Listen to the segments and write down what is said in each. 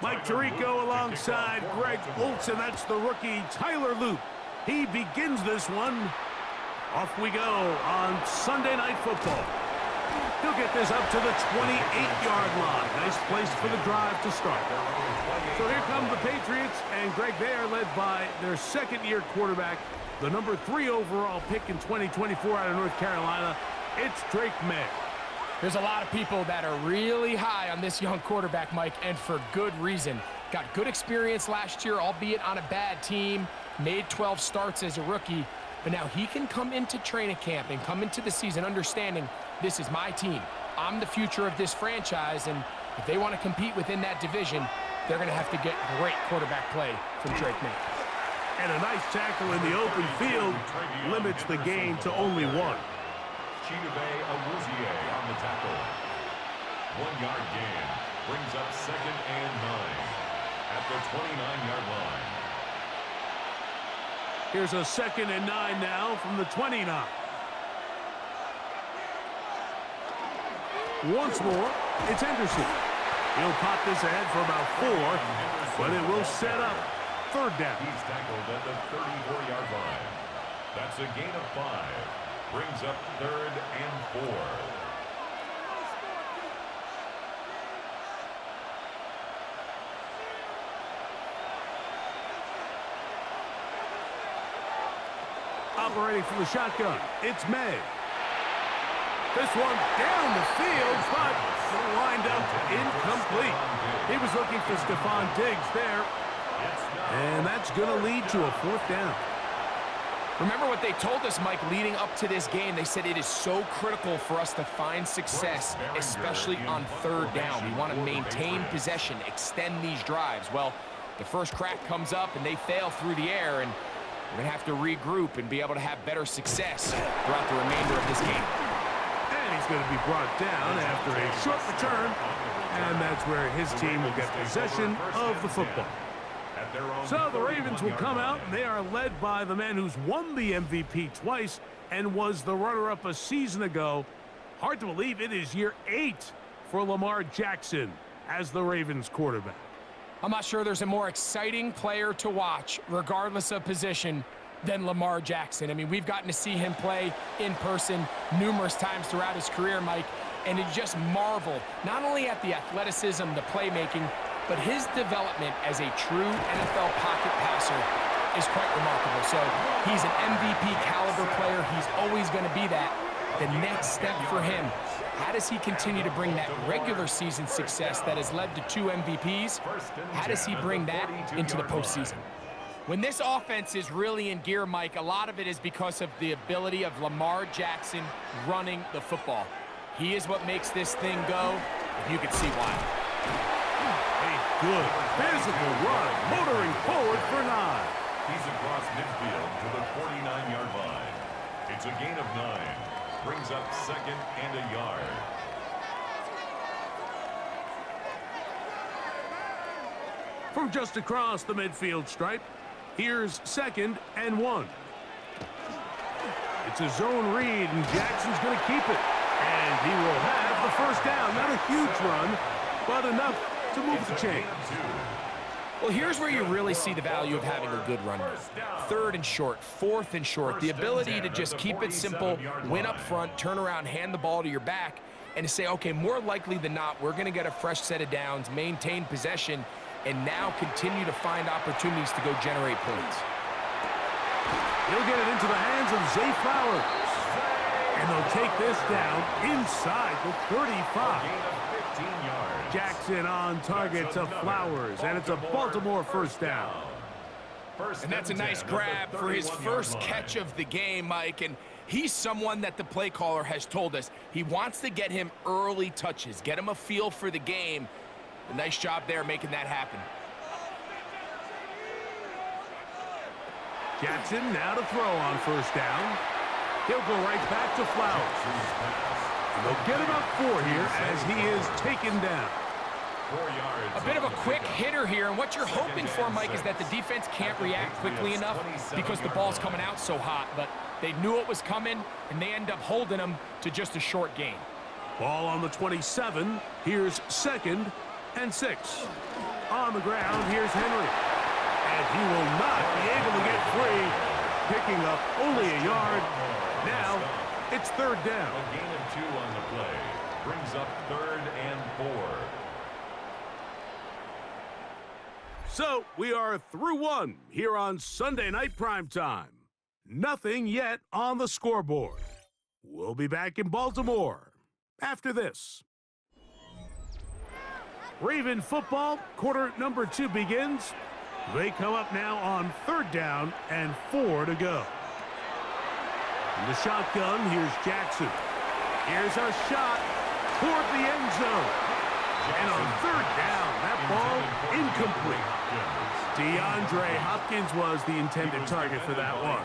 Mike Tirico alongside Greg Olsen. That's the rookie Tyler Loop. He begins this one. Off we go on Sunday Night Football. He'll get this up to the 28-yard line. Nice place for the drive to start. So here come the Patriots, and Greg, they are led by their second-year quarterback, the number 3 overall pick in 2024 out of North Carolina. It's Drake May. There's a lot of people that are really high on this young quarterback, Mike, and for good reason. Got good experience last year, albeit on a bad team. Made 12 starts as a rookie. But now he can come into training camp and come into the season understanding this is my team. I'm the future of this franchise, and if they want to compete within that division, they're going to have to get great quarterback play from Drake May. And a nice tackle in the open field limits the gain to only 1. Chidobe Awuzie on the tackle. 1-yard gain brings up 2nd and 9 at the 29-yard line. Here's a 2nd and 9 now from the 29. Once more, it's Henderson. He'll pop this ahead for about 4, but it will set up 3rd down. He's tackled at the 34-yard line. That's a gain of 5. Brings up 3rd and 4. Operating from the shotgun, it's May. This one down the field, but lined up incomplete. He was looking for Stephon Diggs there, and that's going to lead to a 4th down. Remember what they told us, Mike, leading up to this game. They said it is so critical for us to find success, especially on 3rd down. We want to maintain possession, extend these drives. Well, the first crack comes up, and they fail through the air, and we're going to have to regroup and be able to have better success throughout the remainder of this game. And he's going to be brought down after a short return, and that's where his team will get possession of the football. So the Ravens will come out, and they are led by the man who's won the MVP twice and was the runner-up a season ago. Hard to believe it is year 8 for Lamar Jackson as the Ravens quarterback. I'm not sure there's a more exciting player to watch, regardless of position, than Lamar Jackson. I mean, we've gotten to see him play in person numerous times throughout his career, Mike, and you just marvel not only at the athleticism, the playmaking, but his development as a true NFL pocket passer is quite remarkable. So he's an MVP caliber player. He's always going to be that. The next step for him, how does he continue to bring that regular season success that has led to 2 MVPs? How does he bring that into the postseason? When this offense is really in gear, Mike, a lot of it is because of the ability of Lamar Jackson running the football. He is what makes this thing go, and you can see why. A good physical run, motoring forward for 9. He's across midfield to the 49-yard line. It's a gain of 9. Brings up 2nd and a yard. From just across the midfield stripe, here's 2nd and 1. It's a zone read, and Jackson's going to keep it. And he will have the 1st down. Not a huge run, but enough to move the chain. Well, here's where you really see the value of having a good run. 3rd and short, 4th and short. The ability to just keep it simple, win up front, turn around, hand the ball to your back, and to say, okay, more likely than not, we're going to get a fresh set of downs, maintain possession, and now continue to find opportunities to go generate points. He'll get it into the hands of Zay Flowers. And they'll take this down inside the 35. Jackson on target to Flowers, and it's a Baltimore 1st down. And that's a nice grab for his first catch of the game, Mike. And he's someone that the play caller has told us he wants to get him early touches, get him a feel for the game. A nice job there making that happen. Jackson now to throw on 1st down. He'll go right back to Flowers. And they'll get about 4 here as he is taken down. A bit of a quick hitter here, and what you're hoping for, Mike, is that the defense can't react quickly enough because the ball's coming out so hot, but they knew it was coming, and they end up holding him to just a short gain. Ball on the 27. Here's 2nd and 6. on the ground. Here's Henry. And he will not be able to get free, picking up only a yard. Now, it's third down. A gain of 2 on the play. Brings up 3rd and 4. So, we are through one here on Sunday Night Primetime. Nothing yet on the scoreboard. We'll be back in Baltimore after this. Raven football, quarter number 2 begins. They come up now on third down and 4 to go. In the shotgun, here's Jackson. Here's a shot toward the end zone. And on third down, that ball incomplete. DeAndre Hopkins was the intended target for that one.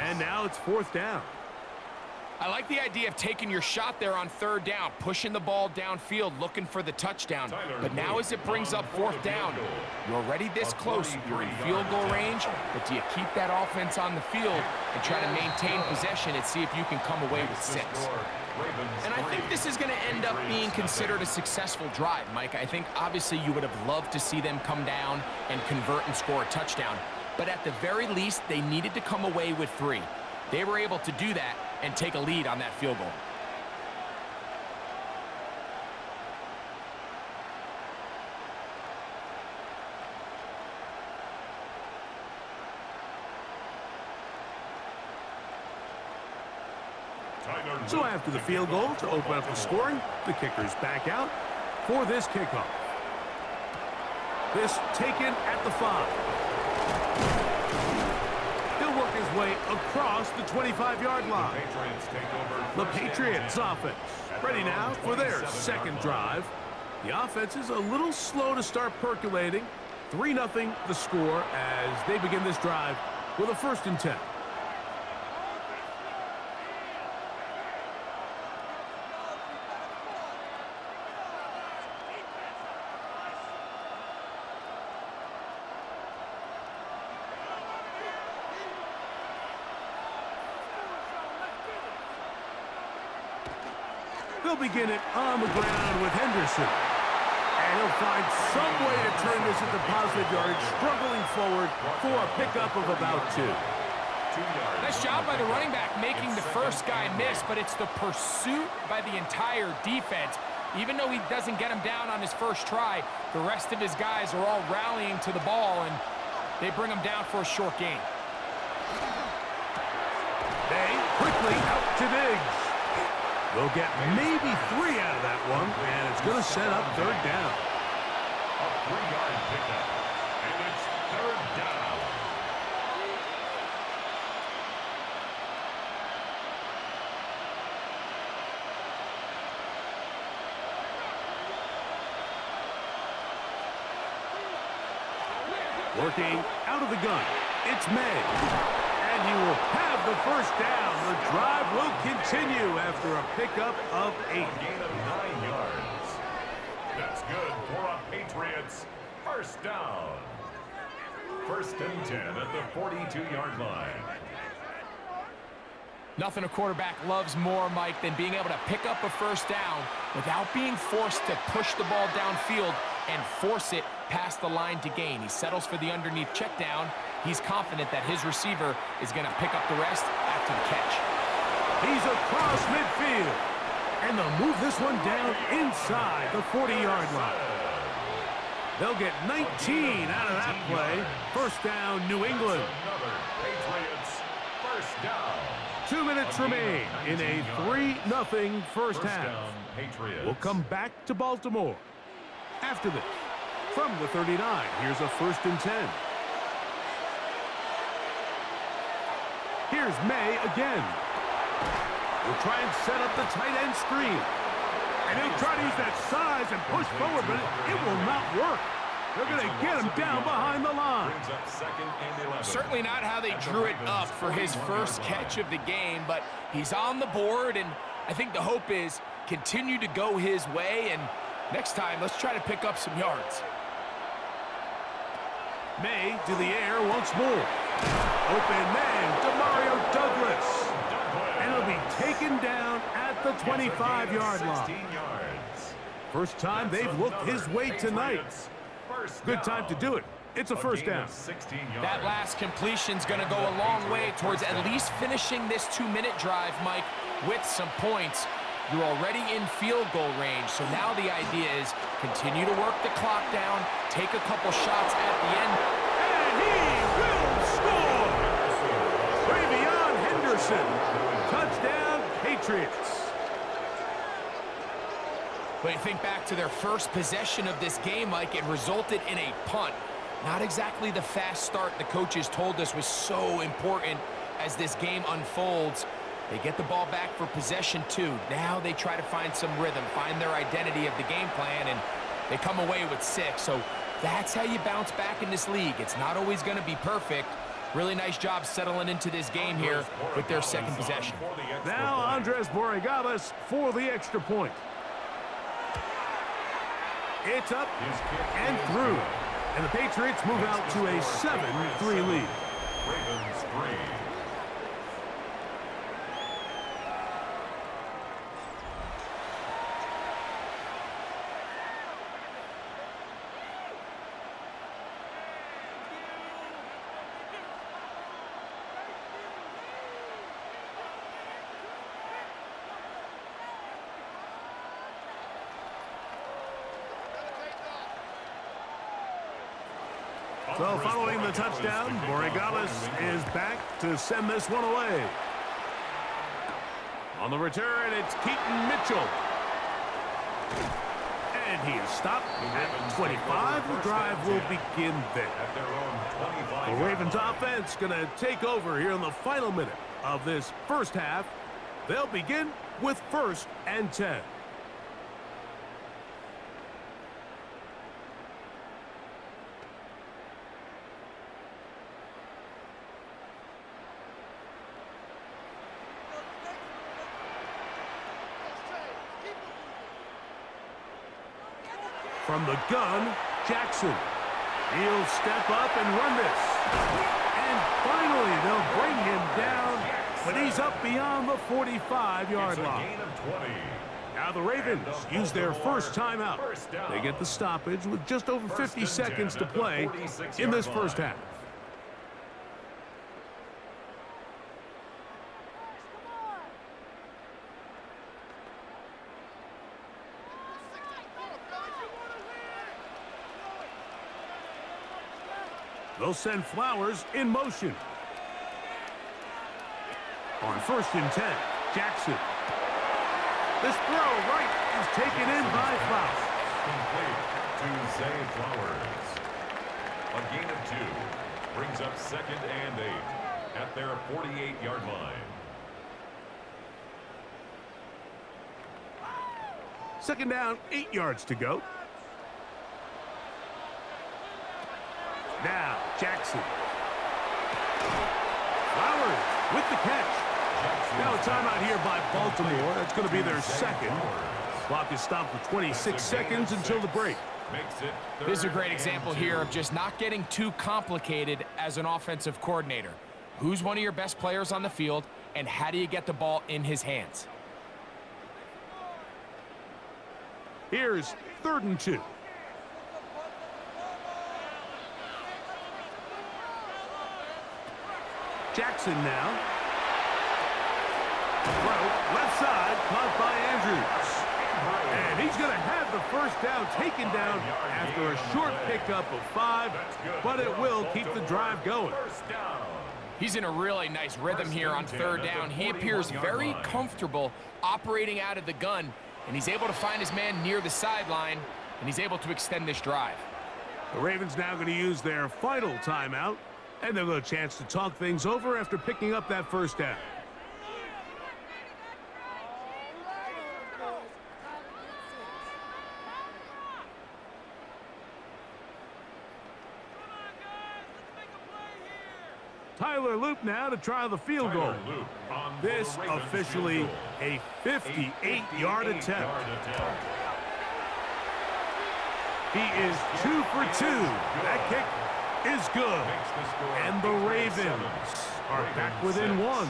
And now it's 4th down. I like the idea of taking your shot there on third down, pushing the ball downfield, looking for the touchdown. But now as it brings up 4th down, you're already this close. You're in field goal range, but do you keep that offense on the field and try to maintain possession and see if you can come away with 6? And I think this is going to end up being considered a successful drive, Mike. I think obviously you would have loved to see them come down and convert and score a touchdown. But at the very least, they needed to come away with 3. They were able to do that and take a lead on that field goal. So after the field goal to open up the scoring, the kicker's back out for this kickoff. This taken at the 5. He'll work his way across the 25-yard line. The Patriots offense ready now for their second drive. The offense is a little slow to start percolating. 3-0 the score as they begin this drive with a 1st and 10. They'll begin it on the ground with Henderson. And he'll find some way to turn this into positive yardage, struggling forward for a pickup of about 2. Nice job by the running back making the first guy miss, but it's the pursuit by the entire defense. Even though he doesn't get him down on his first try, the rest of his guys are all rallying to the ball, and they bring him down for a short gain. They quickly out to Diggs. They'll get maybe 3 out of that one, and it's going to set up third down. A 3-yard pickup, and it's third down. Working out of the gun, it's May. And he will have the first down. The drive will continue after a pickup of 8. A gain of 9 yards. That's good for a Patriots first down. 1st and 10 at the 42-yard line. Nothing a quarterback loves more, Mike, than being able to pick up a first down without being forced to push the ball downfield and force it past the line to gain. He settles for the underneath check down. He's confident that his receiver is going to pick up the rest after the catch. He's across midfield. And they'll move this one down inside the 40-yard line. They'll get 19 out of that play. First down, New England. Another Patriots first down. 2 minutes remain in a 3-0 first half. Down, Patriots. We'll come back to Baltimore after this. From the 39, here's a 1st and 10. Here's May again. We'll try and set up the tight end screen. And he'll try to use that size and push forward, but it will not work. They're going to get him down behind the line. Brings up 2nd and 11. Certainly not how they drew it up for his first catch of the game, but he's on the board, and I think the hope is continue to go his way, and next time, let's try to pick up some yards. May to the air once more. Open man, Demario Douglas. And he'll be taken down at the 25-yard line. 16 yards. First time they've looked his way tonight. Good time to do it. It's a first down. That last completion's going to go a long way towards at least finishing this 2-minute drive, Mike, with some points. You're already in field goal range, so now the idea is continue to work the clock down, take a couple shots at the end. And he will score! Ravion Henderson. Touchdown, Patriots. But you think back to their first possession of this game, Mike, it resulted in a punt. Not exactly the fast start the coaches told us was so important as this game unfolds. They get the ball back for possession 2. Now they try to find some rhythm, find their identity of the game plan, and they come away with 6. So that's how you bounce back in this league. It's not always going to be perfect. Really nice job settling into this game here with their second possession. Now Andres Borregales for the extra point. It's up and through. And the Patriots move out to a 7-3 lead. Ravens 3. So following the touchdown, Borregales is back to send this one away. On the return, it's Keaton Mitchell. And he is stopped at 25. The drive will begin there. The Ravens offense going to take over here in the final minute of this first half. They'll begin with 1st and 10. From the gun, Jackson. He'll step up and run this. And finally, they'll bring him down, but he's up beyond the 45-yard line. Now the Ravens use their first timeout. They get the stoppage with just over 50 seconds to play in this first half. They'll send Flowers in motion. On 1st and 10, Jackson. This throw right is taken in by Flowers. Complete to Zay Flowers. A gain of 2 brings up 2nd and 8 at their 48-yard line. Second down, 8 yards to go. Now, Jackson. Flowers with the catch. Now a timeout here by Baltimore. That's going to be their second. Clock is stopped for 26 seconds until the break. This is a great example here of just not getting too complicated as an offensive coordinator. Who's one of your best players on the field, and how do you get the ball in his hands? Here's 3rd and 2. Jackson now. Throw, left side, caught by Andrews. And he's going to have the first down taken down after a short pickup of 5, but it will keep the drive going. He's in a really nice rhythm here on 3rd down. He appears very comfortable operating out of the gun, and he's able to find his man near the sideline, and he's able to extend this drive. The Ravens now going to use their final timeout, and they'll get a chance to talk things over after picking up that first down. Tyler Loop now to try the field goal. This officially a 58-yard attempt. He is 2 for 2. That kick is good. And the Ravens are back within 1.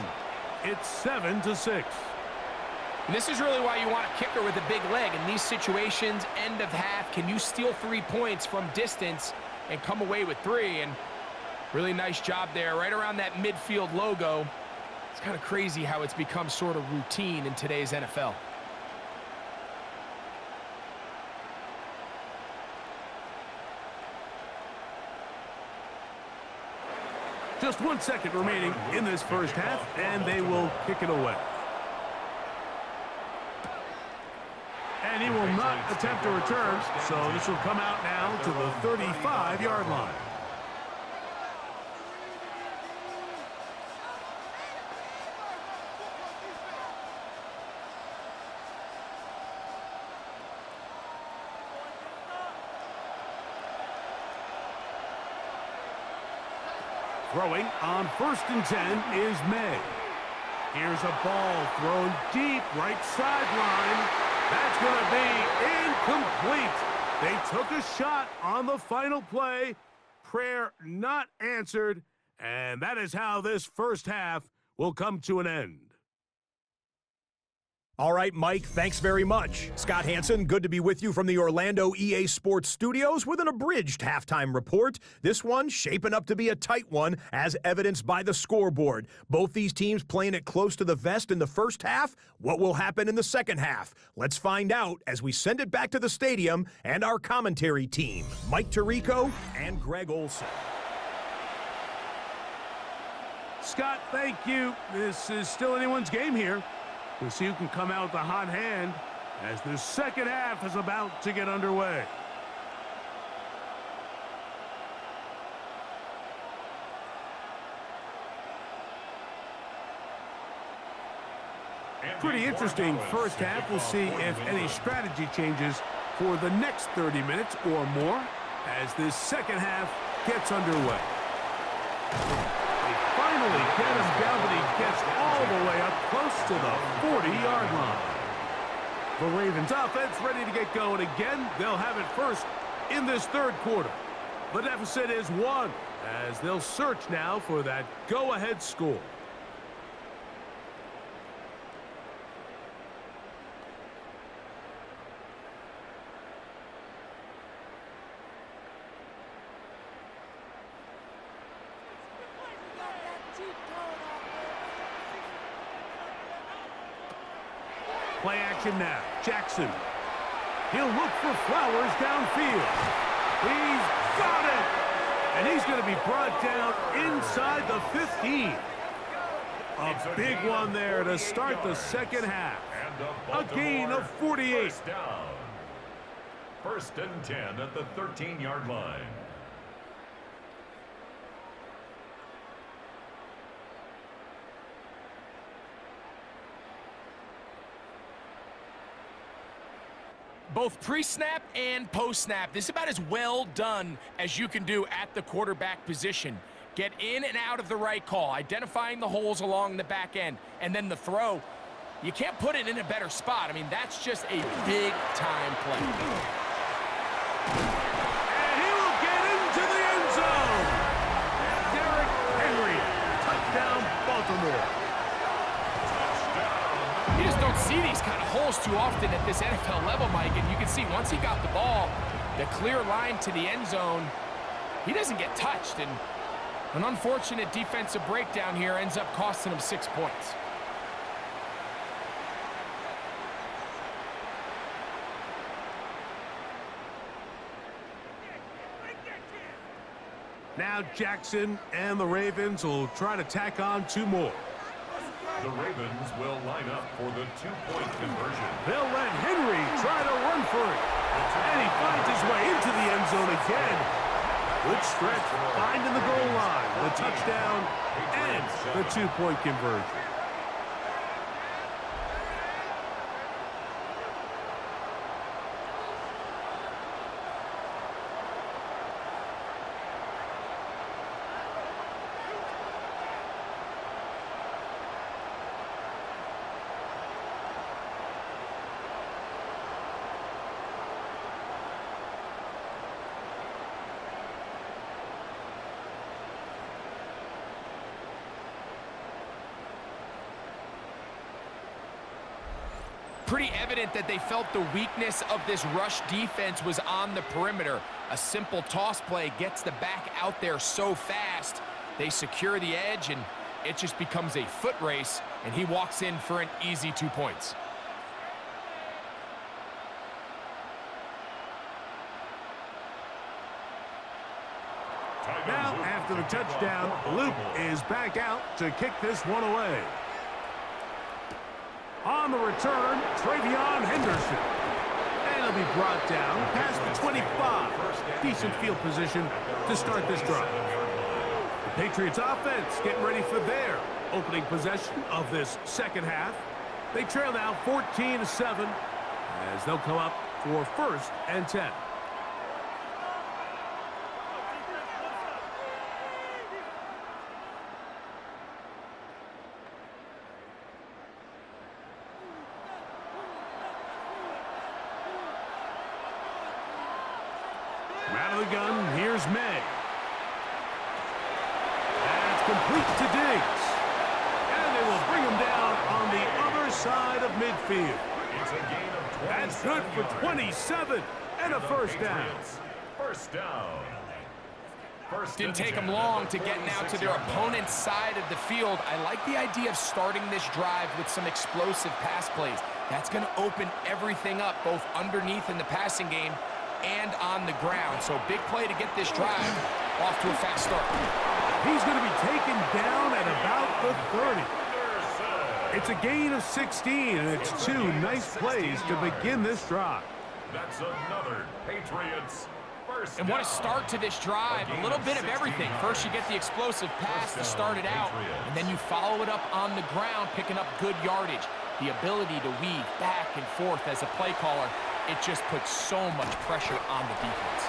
It's 7-6. And this is really why you want a kicker with a big leg. In these situations, end of half, can you steal 3 points from distance and come away with 3? And really nice job there, right around that midfield logo. It's kind of crazy how it's become sort of routine in today's NFL. Just 1 second remaining in this first half, and they will kick it away. And he will not attempt a return, so this will come out now to the 35-yard line. Throwing on 1st and 10 is May. Here's a ball thrown deep right sideline. That's going to be incomplete. They took a shot on the final play. Prayer not answered. And that is how this first half will come to an end. All right, Mike, thanks very much. Scott Hansen, good to be with you from the Orlando EA Sports Studios with an abridged halftime report. This one shaping up to be a tight one, as evidenced by the scoreboard. Both these teams playing it close to the vest in the first half. What will happen in the second half? Let's find out as we send it back to the stadium and our commentary team, Mike Tirico and Greg Olson. Scott, thank you. This is still anyone's game here. We'll see who can come out with a hot hand as the second half is about to get underway. Pretty interesting first half. We'll see if any strategy changes for the next 30 minutes or more as this second half gets underway. Finally get him down, but he gets all the way up close to the 40-yard line. The Ravens offense ready to get going again. They'll have it first in this third quarter. The deficit is 1 as they'll search now for that go-ahead score. Play action now. Jackson. He'll look for Flowers downfield. He's got it! And he's going to be brought down inside the 15. A big one there to start the second half. A gain of 48. First and 10 at the 13-yard line. Both pre-snap and post-snap, this is about as well done as you can do at the quarterback position. Get in and out of the right call, identifying the holes along the back end, and then the throw. You can't put it in a better spot. I mean, that's just a big-time play. And he will get into the end zone. Derrick Henry, touchdown Baltimore. You just don't see these kind of holes too often at this NFL level, Mike, and you can see once he got the ball, the clear line to the end zone, he doesn't get touched, and an unfortunate defensive breakdown here ends up costing him 6 points. Now Jackson and the Ravens will try to tack on 2 more. The Ravens will line up for the 2-point conversion. They'll let Henry try to run for it. And he finds his way into the end zone again. Good stretch, finding the goal line, the touchdown, and the 2-point conversion. pretty evident that they felt the weakness of this rush defense was on the perimeter. A simple toss play gets the back out there so fast. They secure the edge, and it just becomes a foot race, and he walks in for an easy 2 points. Now, after the touchdown, Luke is back out to kick this one away. On the return, Travion Henderson. And he'll be brought down past the 25. Decent field position to start this drive. The Patriots offense getting ready for their opening possession of this second half. They trail now 14-7 as they'll come up for 1st and 10. Out of the gun, here's May. That's complete to Diggs. And they will bring him down on the other side of midfield. It's a gain of 27 That's good for 27 and a first down. First down. Didn't take them long to get now to their opponent's side of the field. I like the idea of starting this drive with some explosive pass plays. That's going to open everything up, both underneath in the passing game and on the ground. So big play to get this drive off to a fast start. He's going to be taken down at about the 30. It's a gain of 16, and it's 2 nice plays to begin this drive. That's another Patriots first And what a down. start to this drive. A little bit of everything. First, you get the explosive pass to start it out, and then you follow it up on the ground, picking up good yardage. The ability to weave back and forth as a play caller, it just puts so much pressure on the defense.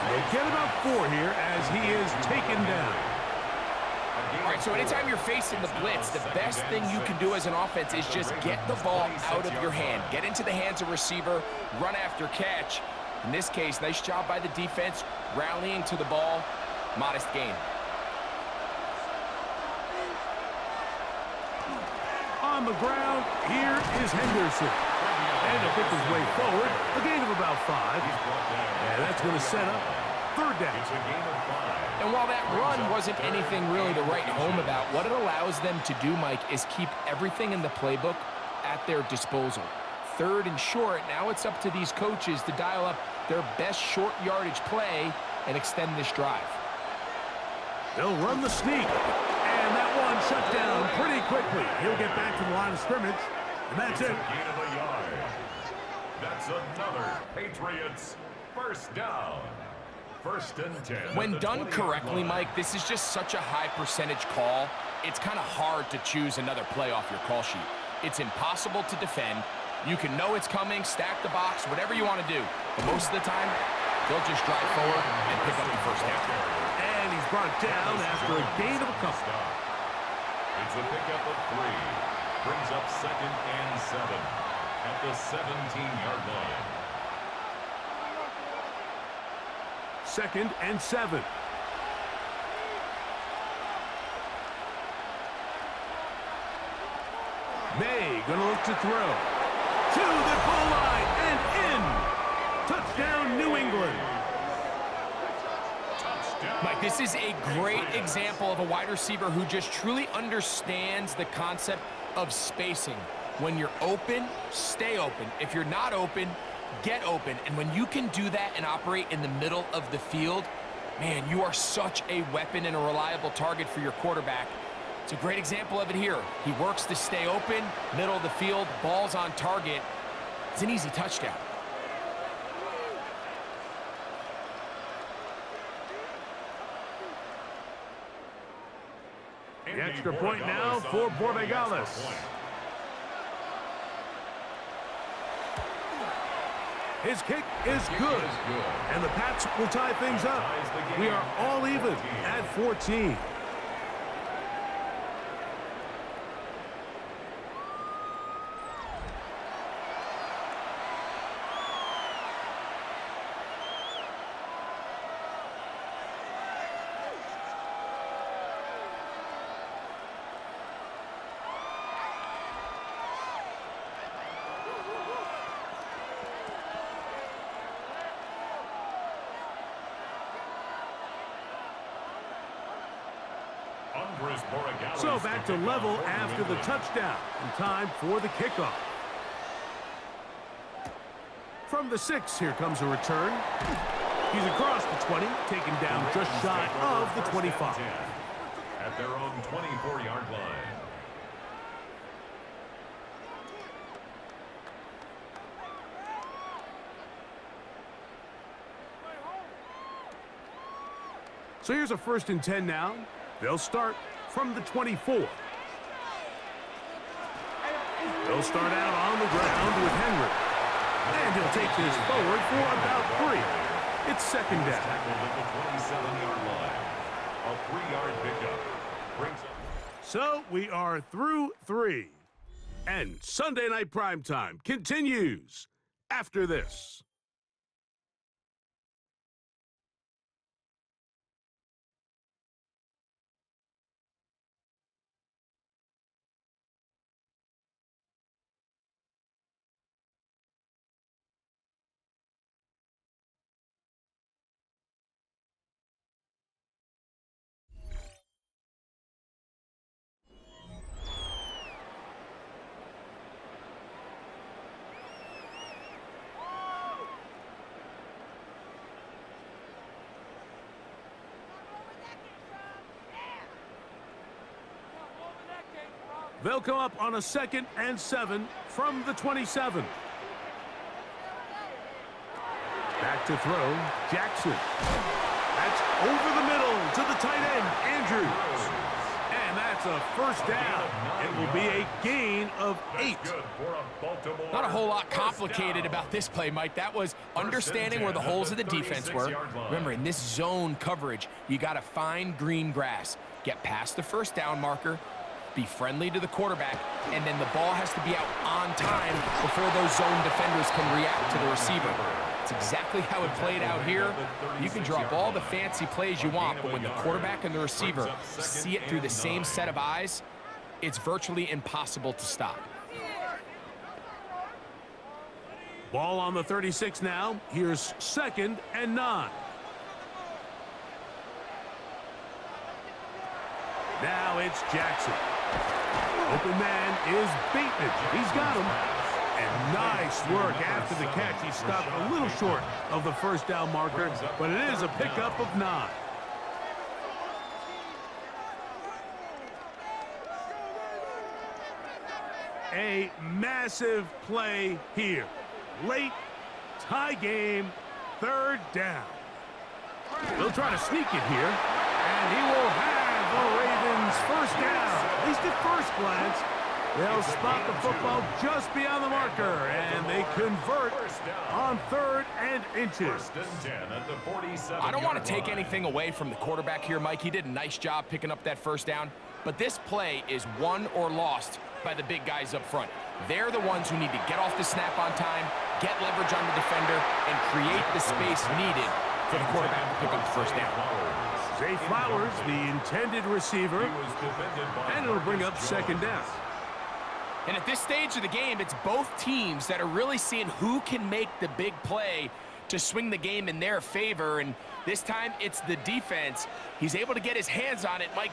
They get about 4 here as he is taken down. All right, so anytime you're facing the blitz, the best thing you can do as an offense is just get the ball out of your hand. Get into the hands of receiver, run after catch. In this case, nice job by the defense, rallying to the ball. Modest gain. On the ground, here is Henderson. And to pick his way forward, a gain of about 5. And that's going to set up 3rd down. It's a gain of 5. And while that run wasn't anything really to write home about, what it allows them to do, Mike, is keep everything in the playbook at their disposal. 3rd and short, now it's up to these coaches to dial up their best short yardage play and extend this drive. They'll run the sneak. And that one shut down pretty quickly. He'll get back to the line of scrimmage. And that's It's it. a gain of a yard. That's another Patriots first down. 1st and 10. When at the done 20-yard correctly, line. Mike, this is just such a high percentage call. It's kind of hard to choose another play off your call sheet. It's impossible to defend. You can know it's coming, stack the box, whatever you want to do. But most of the time, they'll just drive forward and pick up the first down. And he's brought down after a gain of a couple. It's a pickup of 3. Brings up 2nd and 7 at the 17-yard line. 2nd and 7. May gonna look to throw. To the goal line and in. Touchdown, New England. Mike, this is a great example of a wide receiver who just truly understands the concept of spacing. When you're open, stay open. If you're not open, get open. And when you can do that and operate in the middle of the field, man, you are such a weapon and a reliable target for your quarterback. It's a great example of it here. He works to stay open, middle of the field, ball's on target. It's an easy touchdown. The extra point now for Borregales. His kick is good. And the Pats will tie things up. We are all even at 14. So back to level after the touchdown. And time for the kickoff. From the 6, here comes a return. He's across the 20, taken down just shy of the 25. At their own 24-yard line. So here's a 1st and 10 now. They'll start from the 24. They'll start out on the ground with Henry. And he'll take this forward for about 3. It's 2nd down. Tackled at the 27-yard line. A 3-yard pickup. Brings up. So we are through 3. And Sunday Night Primetime continues after this. They'll come up on a 2nd and 7 from the 27. Back to throw, Jackson. That's over the middle to the tight end, Andrews. And that's a 1st down. It will be a gain of 8. Not a whole lot complicated about this play, Mike. That was understanding where the holes of the defense were. Remember, in this zone coverage, you got to find green grass. Get past the 1st down marker, be friendly to the quarterback, and then the ball has to be out on time before those zone defenders can react to the receiver. It's exactly how it played out here. You can draw up all the fancy plays you want, but when the quarterback and the receiver see it through the same set of eyes, it's virtually impossible to stop. Ball on the 36 now. Here's 2nd and 9. Now it's Jackson. Open man is Bateman. He's got him. And nice work after the catch. He stopped a little short of the 1st down marker, but it is a pickup of 9. A massive play here. Late, tie game, 3rd down. They'll try to sneak it here, and he will have the Ravens 1st down. At least at first glance, they'll spot the football just beyond the marker, and they convert on 3rd and inches. I don't want to take anything away from the quarterback here, Mike. He did a nice job picking up that 1st down, but this play is won or lost by the big guys up front. They're the ones who need to get off the snap on time, get leverage on the defender, and create the space needed for the quarterback to pick up the 1st down. Zay Flowers, the intended receiver, and it'll bring up 2nd down. And at this stage of the game, it's both teams that are really seeing who can make the big play to swing the game in their favor, and this time it's the defense. He's able to get his hands on it. Mike,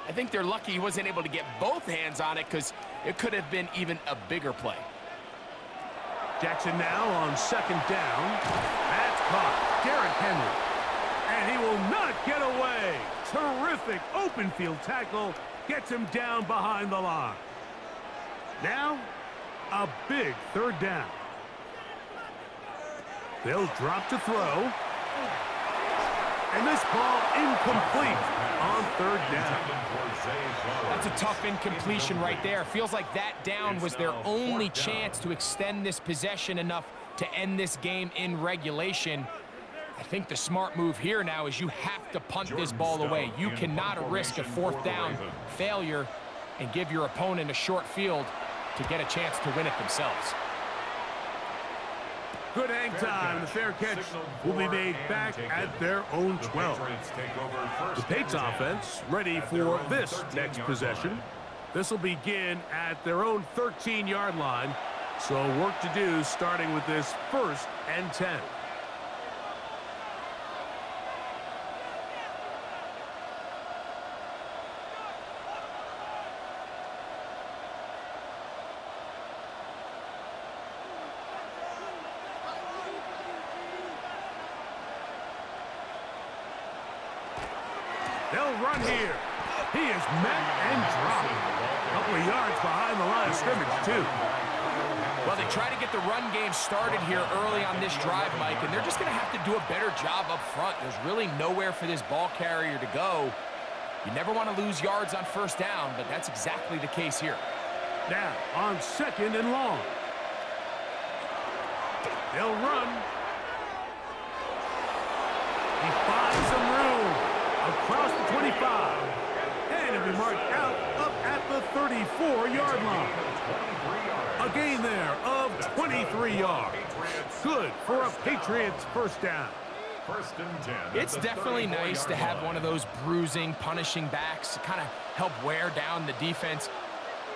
I think they're lucky he wasn't able to get both hands on it because it could have been even a bigger play. Jackson now on 2nd down. That's caught. Derrick Henry. And he will not get away. Terrific open field tackle. Gets him down behind the line. Now, a big 3rd down. They'll drop to throw. And this ball incomplete on 3rd down. That's a tough incompletion right there. Feels like that down was their only chance to extend this possession enough to end this game in regulation. I think the smart move here now is you have to punt this ball away. You cannot risk a 4th down failure and give your opponent a short field to get a chance to win it themselves. Good hang time. The fair catch will be made back at their own 12. The Patriots offense ready for this next possession. This will begin at their own 13-yard line. So work to do starting with this 1st and 10. They'll run here. He is met and dropped. A couple of yards behind the line of scrimmage, too. Well, they try to get the run game started here early on this drive, Mike, and they're just going to have to do a better job up front. There's really nowhere for this ball carrier to go. You never want to lose yards on first down, but that's exactly the case here. Now, on 2nd and long. They'll run. He finds some room across the 25. And it'll be marked out up at the 34-yard line. A gain there of 23 yards. Good for a Patriots first down. First and 10. It's definitely nice to have one of those bruising, punishing backs to kind of help wear down the defense.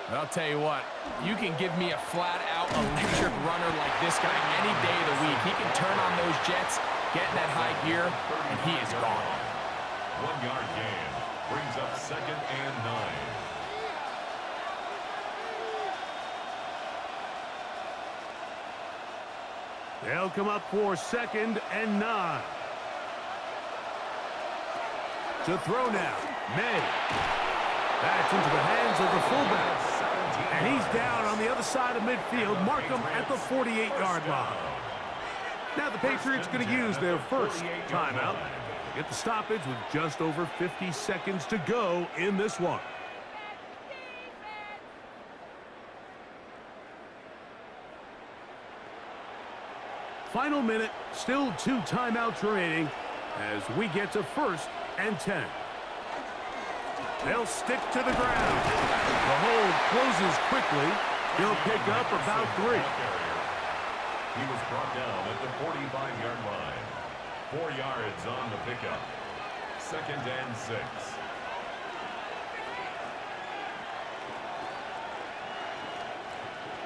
But I'll tell you what, you can give me a flat-out electric runner like this guy any day of the week. He can turn on those jets, get in that high gear, and he is gone. 1 yard gain brings up 2nd and 9. They'll come up for 2nd and 9. To throw now, May. That's into the hands of the fullback. And he's down on the other side of midfield. Mark him at the 48-yard line. Now the Patriots going to use their first timeout. Get the stoppage with just over 50 seconds to go in this one. Final minute, still 2 timeouts remaining as we get to 1st and 10. They'll stick to the ground. The hold closes quickly. He'll pick up about 3. He was brought down at the 45-yard line. 4 yards on the pickup. 2nd and 6.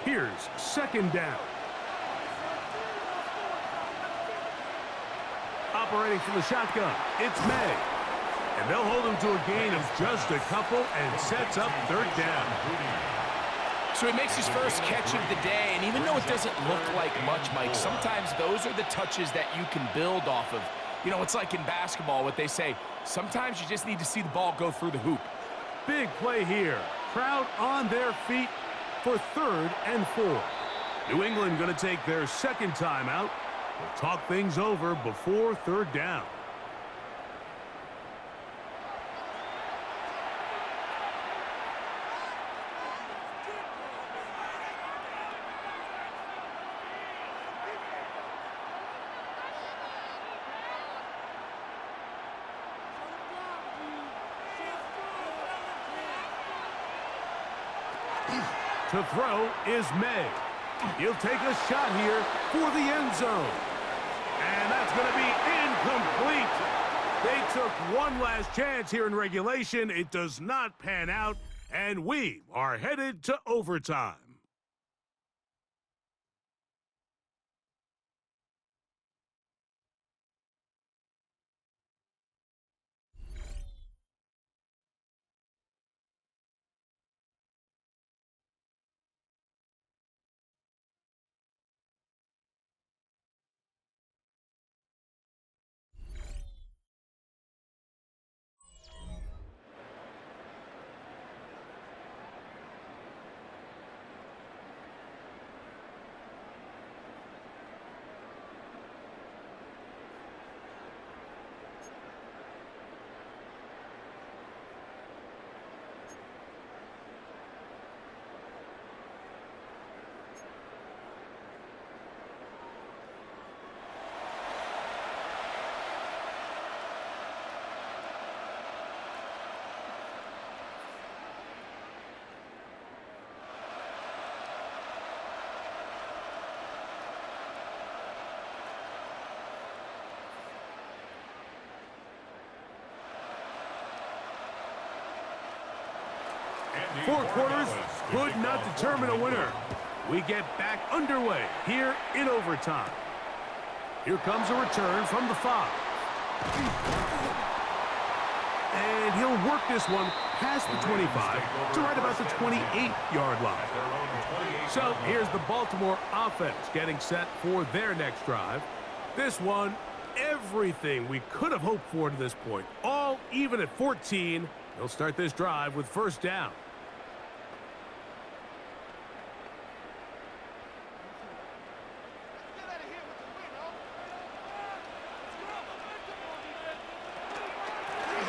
Here's 2nd down. Operating from the shotgun, it's May. And they'll hold him to a gain of just a couple and sets up 3rd down. So he makes his first catch of the day, and even though it doesn't look like much, Mike, sometimes those are the touches that you can build off of. You know, it's like in basketball, what they say, sometimes you just need to see the ball go through the hoop. Big play here. Crowd on their feet for 3rd and 4. New England going to take their 2nd timeout. We'll talk things over before 3rd down. To throw is May. He'll take a shot here for the end zone. And that's going to be incomplete. They took one last chance here in regulation. It does not pan out, and we are headed to overtime. Four quarters could not determine a winner. We get back underway here in overtime. Here comes a return from the 5. And he'll work this one past the 25 to right about the 28-yard line. So here's the Baltimore offense getting set for their next drive. This one, everything we could have hoped for to this point. All even at 14. They'll start this drive with first down.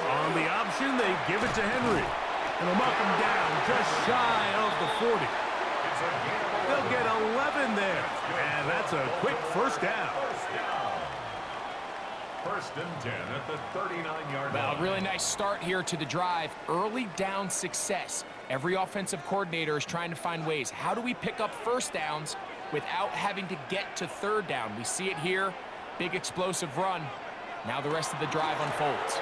On the option, they give it to Henry. And they'll knock him down just shy of the 40. They'll get 11 there. And that's a quick first down. First and 10 at the 39-yard line. Well, a really nice start here to the drive. Early down success. Every offensive coordinator is trying to find ways. How do we pick up first downs without having to get to third down? We see it here. Big explosive run. Now the rest of the drive unfolds.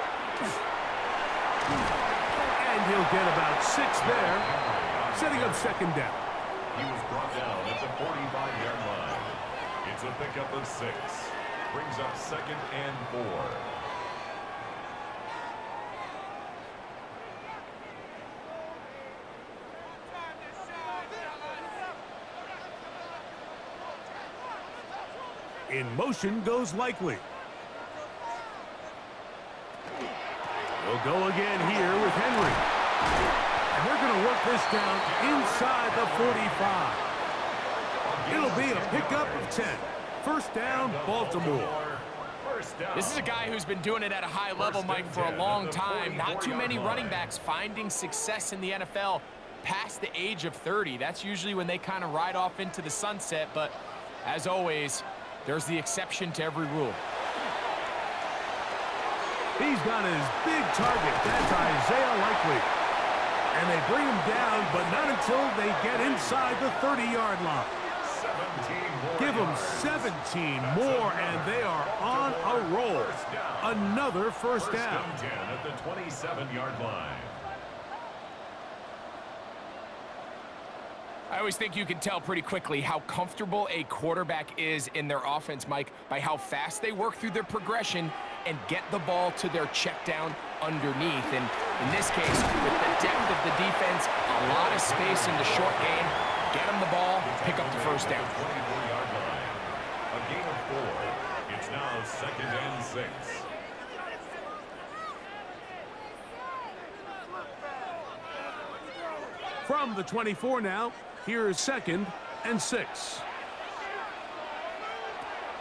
And he'll get about 6 there, setting up second down. He was brought down at the 45-yard line. It's a pickup of 6. Brings up second and 4. In motion goes Likely. We'll go again here with Henry. And they're going to work this down inside the 45. It'll be a pickup of 10. First down, Baltimore. This is a guy who's been doing it at a high level, Mike, for a long time. Not too many running backs finding success in the NFL past the age of 30. That's usually when they kind of ride off into the sunset. But as always, there's the exception to every rule. He's got his big target. That's Isaiah Likely. And they bring him down, but not until they get inside the 30-yard line. Give them 17 more, and they are on a roll. Another first down. First and 10 at the 27-yard line. I always think you can tell pretty quickly how comfortable a quarterback is in their offense, Mike, by how fast they work through their progression and get the ball to their check down underneath. And in this case, with the depth of the defense, a lot of space in the short game, get them the ball, pick up the first down. 24-yard line. A gain of 4. It's now second and 6. From the 24 now, here's second and 6.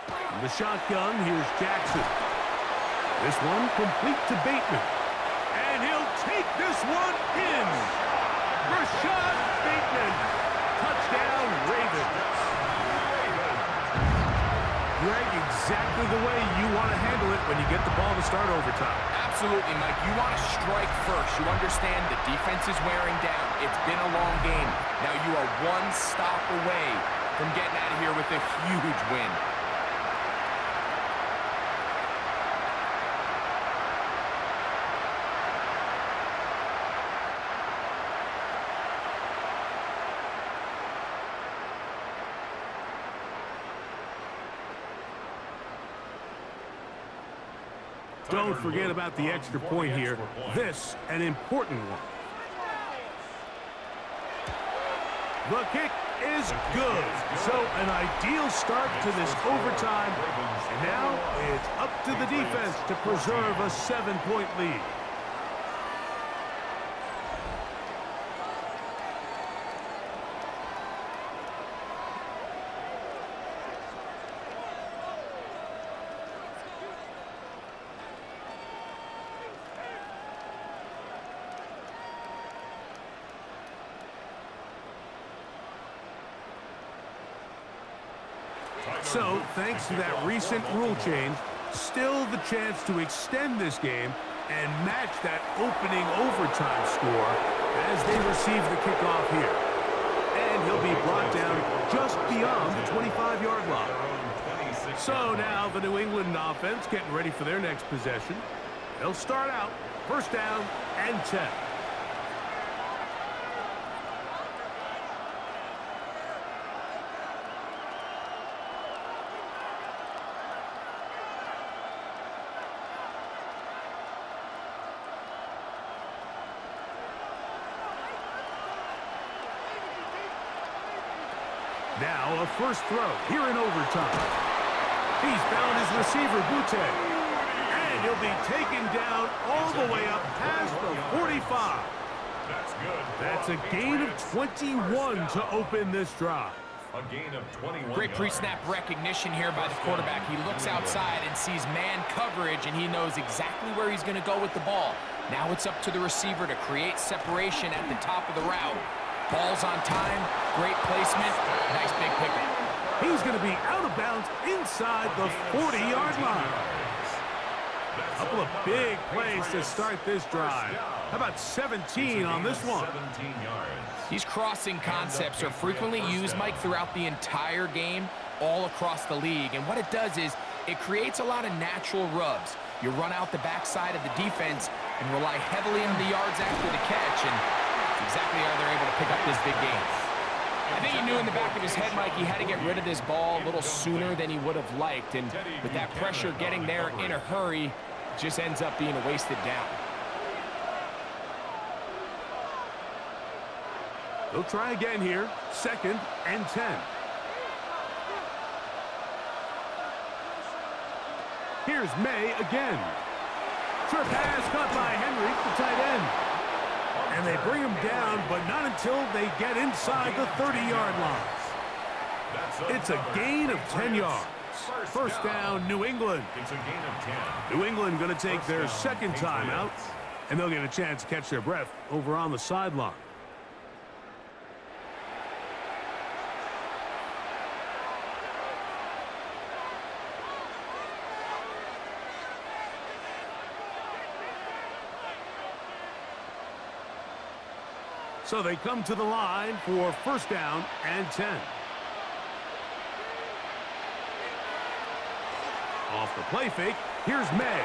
In the shotgun, here's Jackson. This one complete to Bateman. And he'll take this one in. Rashad Bateman. Touchdown, Ravens. Greg, exactly the way you want to handle it when you get the ball to start overtime. Absolutely, Mike. You want to strike first. You understand the defense is wearing down. It's been a long game. Now you are one stop away from getting out of here with a huge win. Don't forget about the extra point here. This, an important one. The kick is good. So an ideal start to this overtime. And now it's up to the defense to preserve a 7-point lead. So, thanks to that recent rule change, still the chance to extend this game and match that opening overtime score as they receive the kickoff here. And he'll be brought down just beyond the 25-yard line. So now the New England offense getting ready for their next possession. They'll start out first down and 10. Now a first throw here in overtime. He's found his receiver, Butte. And And he'll be taken down all the way up past the 45. That's good. That's a gain of 21 to open this drive. A gain of 21 Great pre-snap recognition here by the quarterback. He looks outside and sees man coverage, and he knows exactly where he's going to go with the ball. Now it's up to the receiver to create separation at the top of the route. Ball's on time, great placement, nice big pickup. He's going to be out of bounds inside the 40-yard line. A couple of big plays to start this drive. How about 17 on this one? 17 yards. These crossing concepts are frequently used, Mike, throughout the entire game, all across the league. And what it does is it creates a lot of natural rubs. You run out the backside of the defense and rely heavily on the yards after the catch, and that's exactly how they're able to pick up this big game. I think he knew in the back of his head, Mike, he had to get rid of this ball a little sooner than he would have liked. And with that pressure getting there in a hurry, it just ends up being a wasted down. They'll try again here. 2nd and 10. Here's May again. Short pass caught by Henry, the tight end. And they bring him down, but not until they get inside the 30-yard line. It's a gain of 10 yards. First down, New England. It's a gain of 10. New England going to take their second timeout, and they'll get a chance to catch their breath over on the sideline. So they come to the line for first down and 10. Off the play fake, here's May.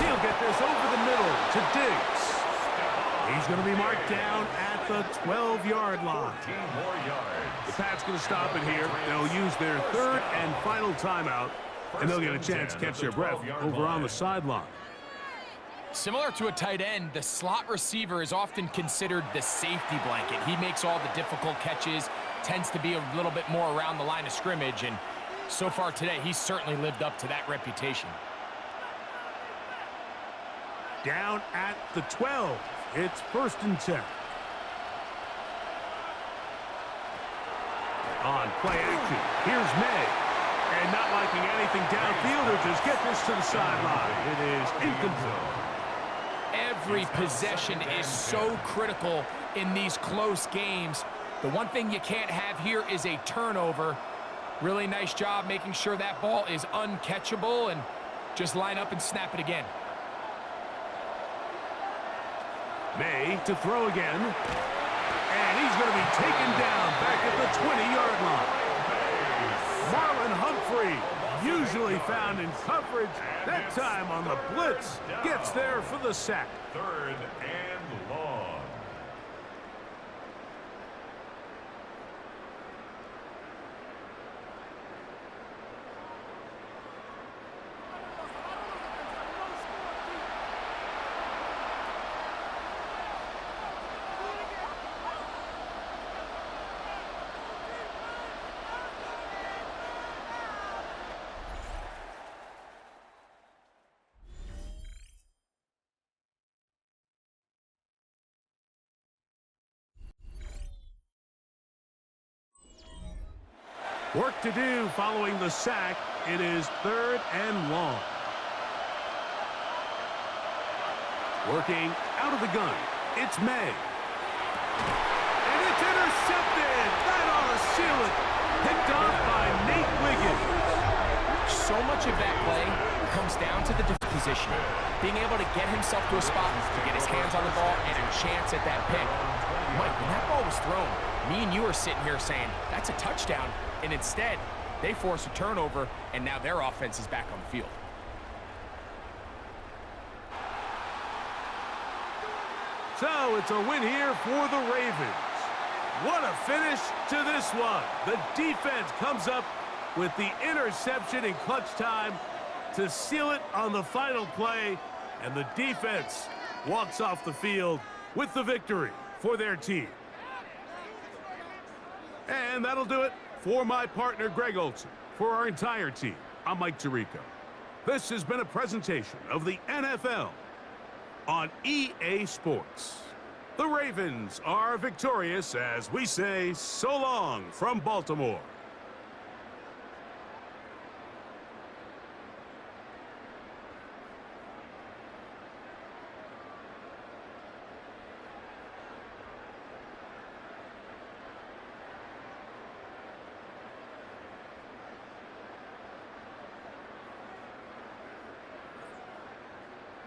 He'll get this over the middle to Diggs. He's going to be marked down at the 12-yard line. 14 more yards. The Pats going to stop it here. They'll use their third and final timeout, and they'll get a chance to catch their breath over on the sideline. Similar to a tight end, the slot receiver is often considered the safety blanket. He makes all the difficult catches, tends to be a little bit more around the line of scrimmage, and so far today, he's certainly lived up to that reputation. Down at the 12. It's 1st and 10. On play action, here's May. And not liking anything downfield, or just get this to the sideline. It is incomplete. Every possession is so critical in these close games. The one thing you can't have here is a turnover. Really nice job making sure that ball is uncatchable, and just line up and snap it again. May to throw again. And he's going to be taken down back at the 20-yard line. Marlon Humphrey, usually found in coverage, that time on the blitz, gets there for the sack. 3rd and long. Work to do following the sack. It is 3rd and long. Working out of the gun. It's May. And it's intercepted. That ought to seal it. Picked off by Nate Wiggins. So much of that play comes down to the position. Being able to get himself to a spot, to get his hands on the ball, and a chance at that pick. Mike, when that ball was thrown, me and you are sitting here saying, that's a touchdown. And instead, they force a turnover, and now their offense is back on the field. So it's a win here for the Ravens. What a finish to this one. The defense comes up with the interception in clutch time to seal it on the final play, and the defense walks off the field with the victory for their team. And that'll do it for my partner, Greg Olson. For our entire team, I'm Mike Tirico. This has been a presentation of the NFL on EA Sports. The Ravens are victorious as we say so long from Baltimore.